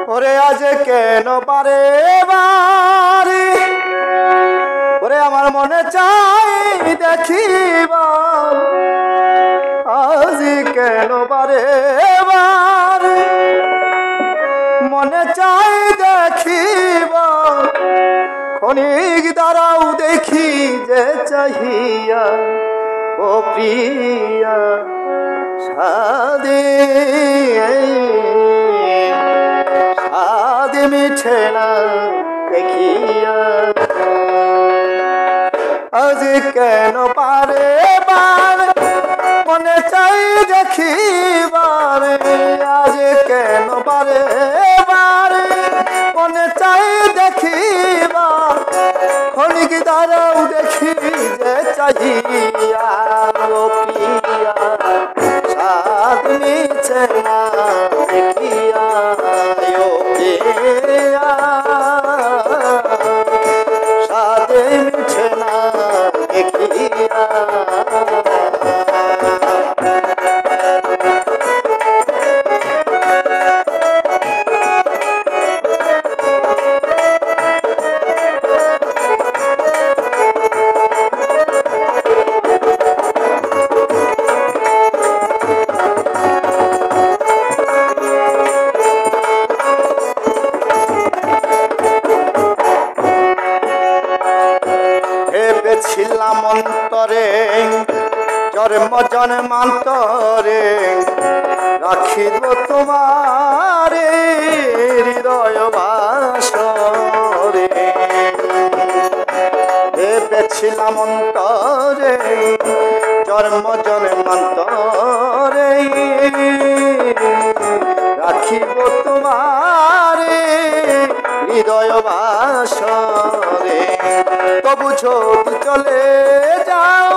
ওরে আজ কেন বারে বারে ওরে আমার মনে চাই দেখিবা আজ কেন বারে বারে মনে চাই দেখিবা ক্ষণিক দাঁড়াও দেখি যে চাহিয়া ও প্রিয়া সাদে সাদে মিঠে না দেখিয়া আজ কেন পারে বার মনে চাই দেখিবার আজ কেন পারে বার মনে চাই দেখিবার ক্ষণিক দাঁড়াও দেখি যে চাহিয়া ও প্রিয়া সাদ মিছে না দেখিয়া ও প্রিয়া সাদে মিছে না দেখিয়া ছিলাম অন্তরে জন্ম জন্মান্তরে রাখিব তোমারে হৃদয় বাসরে ভেবেছিলাম অন্তরে জন্ম জন্মান্তরে রাখিব তোমারে হৃদয় বাসরে তবু যদি চলে যাও